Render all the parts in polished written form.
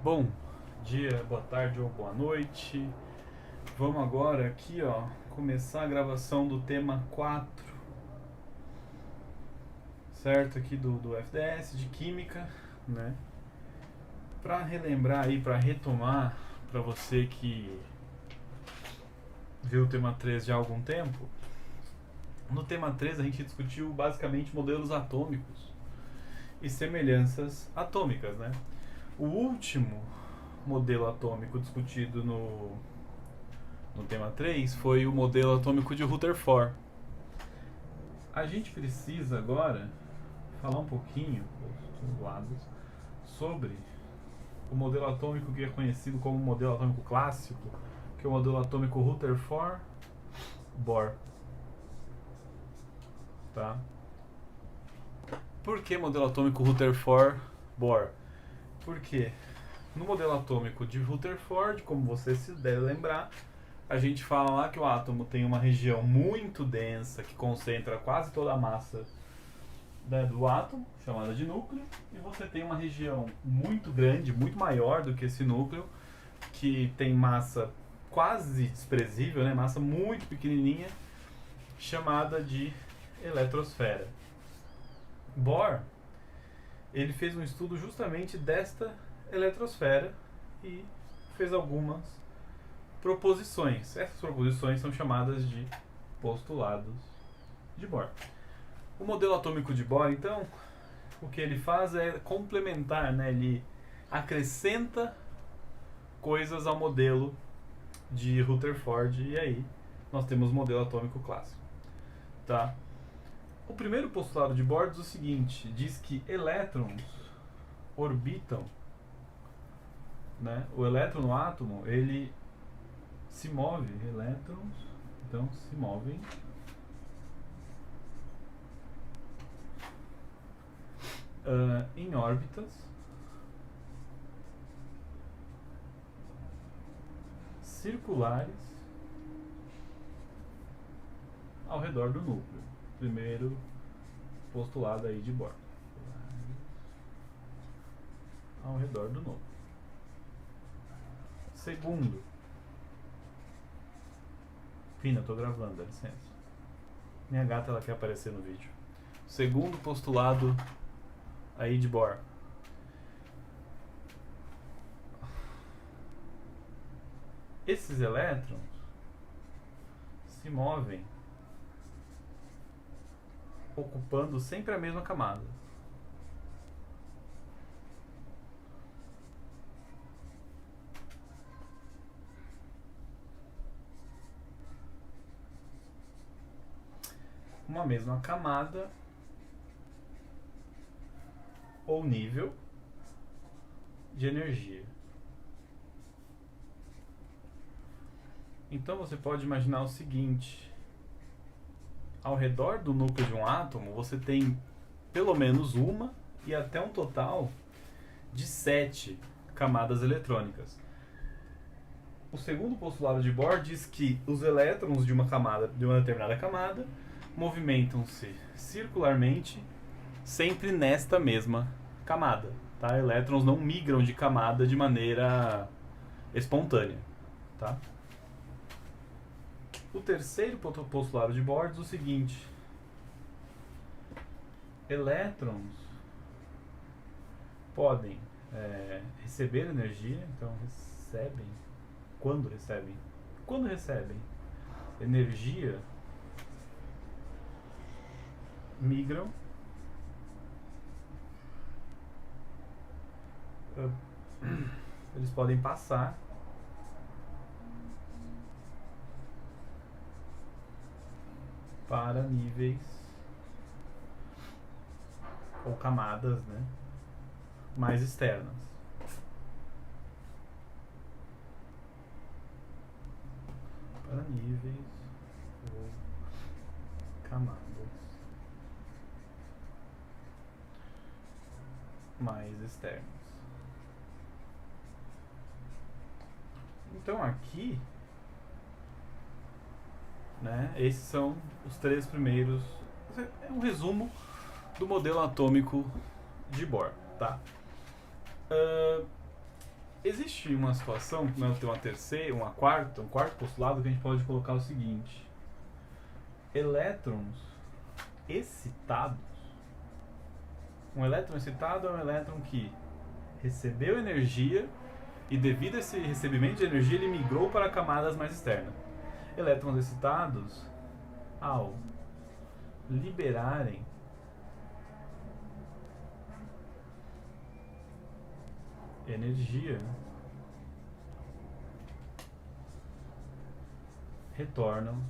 Bom dia, boa tarde ou boa noite. Vamos agora aqui, começar a gravação do tema 4, certo? Aqui do FDS, de Química, né? Para relembrar aí, para retomar, para você que viu o tema 3 já há algum tempo, no tema 3 a gente discutiu basicamente modelos atômicos e semelhanças atômicas, né? O último modelo atômico discutido no tema 3 foi o modelo atômico de Rutherford. A gente precisa agora falar um pouquinho, dos lados, sobre o modelo atômico que é conhecido como modelo atômico clássico, que é o modelo atômico Rutherford-Bohr. Tá? Por que modelo atômico Rutherford-Bohr? Porque no modelo atômico de Rutherford, como você se deve lembrar, a gente fala lá que o átomo tem uma região muito densa que concentra quase toda a massa, né, do átomo, chamada de núcleo, e você tem uma região muito grande, muito maior do que esse núcleo, que tem massa quase desprezível, né, massa muito pequenininha, chamada de eletrosfera. Bohr, ele fez um estudo justamente desta eletrosfera e fez algumas proposições. Essas proposições são chamadas de postulados de Bohr. O modelo atômico de Bohr, então, o que ele faz é complementar, né? Ele acrescenta coisas ao modelo de Rutherford e aí nós temos o modelo atômico clássico. Tá? O primeiro postulado de Bohr diz o seguinte, diz que elétrons orbitam, né? O elétron no átomo, ele se move, elétrons, então se movem em órbitas circulares ao redor do núcleo. Primeiro postulado aí de Bohr. Ao redor do núcleo. Segundo, Pina, tô gravando, dá licença. Minha gata, ela quer aparecer no vídeo. Segundo postulado aí de Bohr. Esses elétrons se movem ocupando sempre a mesma camada. Uma mesma camada ou nível de energia. Então você pode imaginar o seguinte: ao redor do núcleo de um átomo você tem pelo menos uma e até um total de 7 camadas eletrônicas. O segundo postulado de Bohr diz que os elétrons de uma determinada camada movimentam-se circularmente sempre nesta mesma camada. Tá? Elétrons não migram de camada de maneira espontânea. Tá? O terceiro postulado de Bohr diz o seguinte: elétrons podem receber energia, então quando recebem energia, migram eles podem passar para níveis ou camadas, né, mais externas. Para níveis ou camadas mais externas. Então aqui, né, esses são os três primeiros. É um resumo do modelo atômico de Bohr, tá? Existe uma situação, né, tem uma terceira, um quarto postulado que a gente pode colocar o seguinte: elétrons excitados. Um elétron excitado é um elétron que recebeu energia e, devido a esse recebimento de energia, ele migrou para camadas mais externas. Elétrons excitados, ao liberarem energia, retornam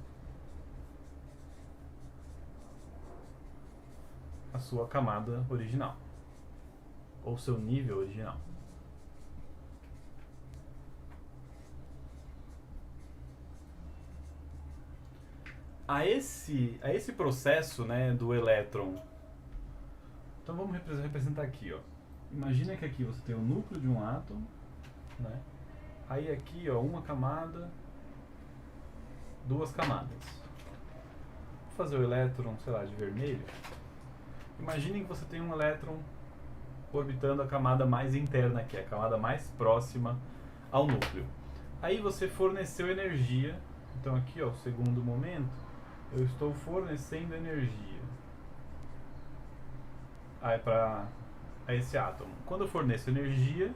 a sua camada original, ou seu nível original. A esse processo, né, do elétron. Então vamos representar aqui, ó. Imagina que aqui você tem o núcleo de um átomo, né? Aí aqui, ó, uma camada, duas camadas. Vou fazer o elétron, sei lá, de vermelho. Imagine que você tem um elétron orbitando a camada mais interna aqui, a camada mais próxima ao núcleo. Aí você forneceu energia. Então aqui, ó, o segundo momento, eu estou fornecendo energia para esse átomo. Quando eu forneço energia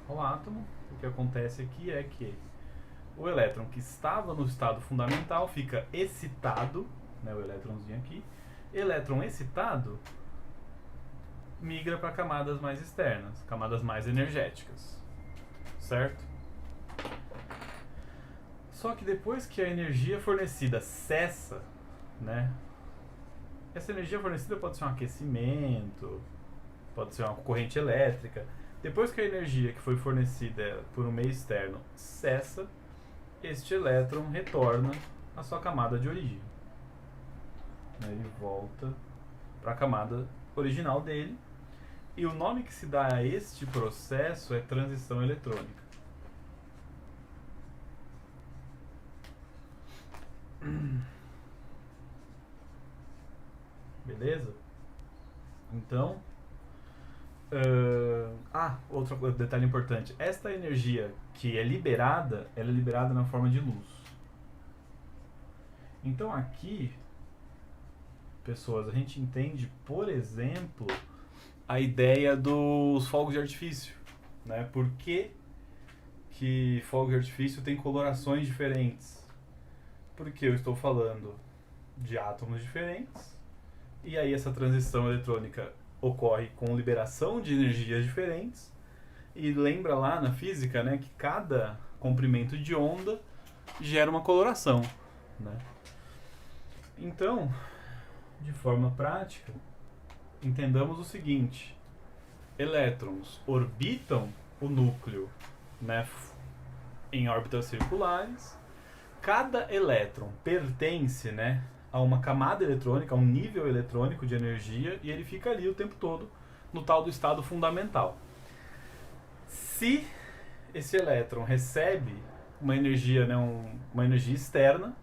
ao átomo, o que acontece aqui é que o elétron que estava no estado fundamental fica excitado, né, o elétronzinho aqui. Elétron excitado migra para camadas mais externas, camadas mais energéticas, certo? Só que depois que a energia fornecida cessa, né? Essa energia fornecida pode ser um aquecimento, pode ser uma corrente elétrica. Depois que a energia que foi fornecida por um meio externo cessa, este elétron retorna à sua camada de origem. Ele volta para a camada original dele. E o nome que se dá a este processo é transição eletrônica. Beleza? Então, outro detalhe importante. Esta energia que é liberada, ela é liberada na forma de luz. Então aqui, pessoas, a gente entende, por exemplo, a ideia dos fogos de artifício, né? Por que fogos de artifício tem colorações diferentes? Porque eu estou falando de átomos diferentes, e aí essa transição eletrônica ocorre com liberação de energias diferentes. E lembra lá na física, né, que cada comprimento de onda gera uma coloração, né? Então, de forma prática, entendamos o seguinte: elétrons orbitam o núcleo, né, em órbitas circulares. Cada elétron pertence, né, a uma camada eletrônica, a um nível eletrônico de energia, e ele fica ali o tempo todo no tal do estado fundamental. Se esse elétron recebe uma energia, né, uma energia externa,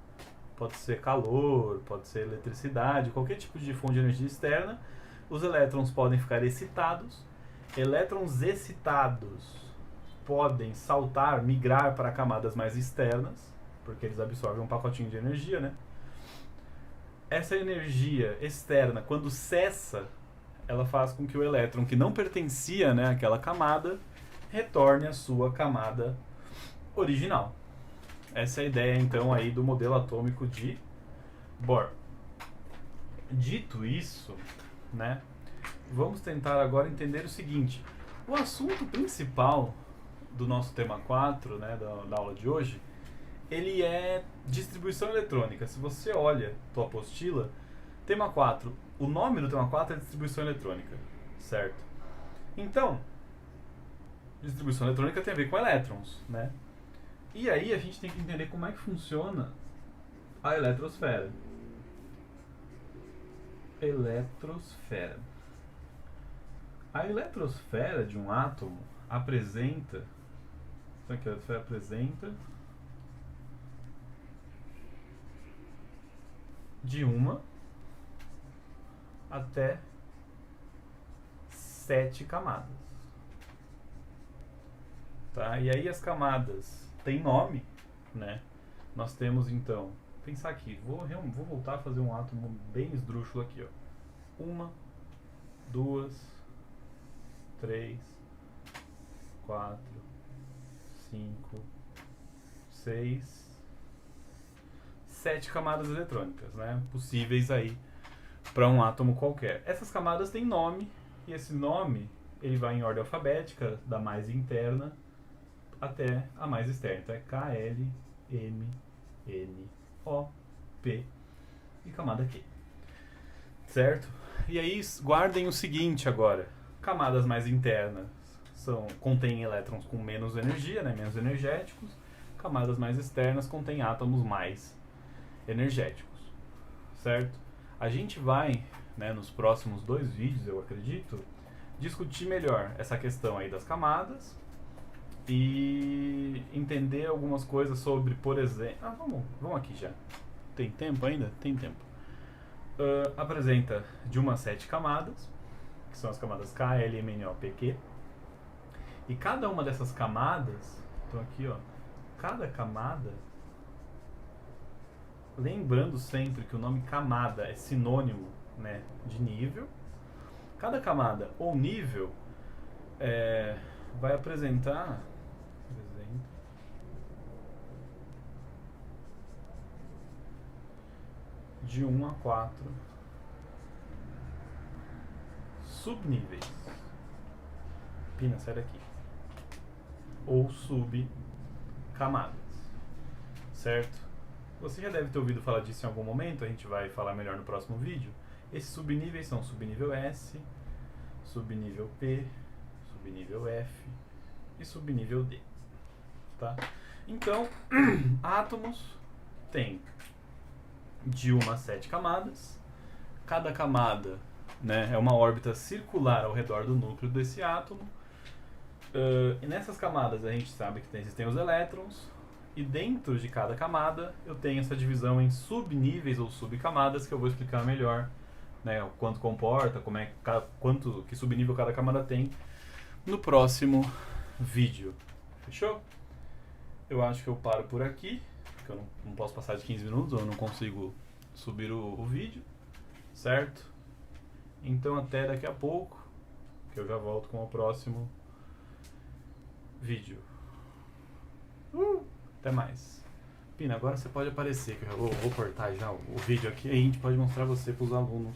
pode ser calor, pode ser eletricidade, qualquer tipo de fonte de energia externa, os elétrons podem ficar excitados. Elétrons excitados podem saltar, migrar para camadas mais externas, porque eles absorvem um pacotinho de energia, né? Essa energia externa, quando cessa, ela faz com que o elétron que não pertencia, né, àquela camada retorne à sua camada original. Essa é a ideia, então, aí do modelo atômico de Bohr. Dito isso, né, vamos tentar agora entender o seguinte: o assunto principal do nosso tema 4, né, da aula de hoje, ele é distribuição eletrônica. Se você olha a tua apostila, tema 4, o nome do tema 4 é distribuição eletrônica, certo? Então, distribuição eletrônica tem a ver com elétrons, né? E aí a gente tem que entender como é que funciona a eletrosfera. Eletrosfera. A eletrosfera de um átomo apresenta... Então aqui a eletrosfera apresenta de 1 até 7 camadas. Tá? E aí as camadas têm nome, né? Nós temos então, pensar aqui, vou voltar a fazer um átomo bem esdrúxulo aqui, ó. 1, 2, 3, 4, 5, 6, 7 camadas eletrônicas, né? Possíveis aí para um átomo qualquer. Essas camadas têm nome, e esse nome ele vai em ordem alfabética, da mais interna até a mais externa. Então é K, L, M, N, O, P e camada Q. Certo? E aí guardem o seguinte agora. Camadas mais internas contêm elétrons com menos energia, né, menos energéticos. Camadas mais externas contêm átomos mais energéticos. Certo? A gente vai, né, nos próximos 2 vídeos, eu acredito, discutir melhor essa questão aí das camadas e entender algumas coisas sobre, por exemplo... vamos aqui já. Tem tempo ainda? Tem tempo. Apresenta de 1 a 7 camadas, que são as camadas K, L, M, N, O, P, Q. E cada uma dessas camadas, então aqui, ó, cada camada, lembrando sempre que o nome camada é sinônimo, né, de nível. Cada camada ou nível vai apresentar, por exemplo, de 1 a 4 subníveis. Pina, sai daqui. Ou subcamadas. Certo? Você já deve ter ouvido falar disso em algum momento, a gente vai falar melhor no próximo vídeo. Esses subníveis são subnível S, subnível P, subnível F e subnível D. Tá? Então, átomos têm de 1 a 7 camadas. Cada camada, né, é uma órbita circular ao redor do núcleo desse átomo. E nessas camadas a gente sabe que existem os elétrons. E dentro de cada camada eu tenho essa divisão em subníveis ou subcamadas que eu vou explicar melhor, né, o quanto comporta, que subnível cada camada tem no próximo vídeo. Fechou? Eu acho que eu paro por aqui, porque eu não posso passar de 15 minutos, ou eu não consigo subir o vídeo, certo? Então até daqui a pouco, que eu já volto com o próximo vídeo. Até mais. Pina, agora você pode aparecer, que eu vou cortar já o vídeo aqui, e a gente pode mostrar você para os alunos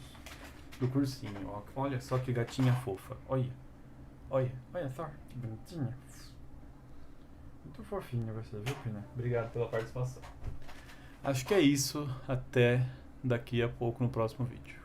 do cursinho. Ó. Olha só que gatinha fofa. Olha só, que bonitinha. Muito fofinha você, viu, Pina? Obrigado pela participação. Acho que é isso. Até daqui a pouco no próximo vídeo.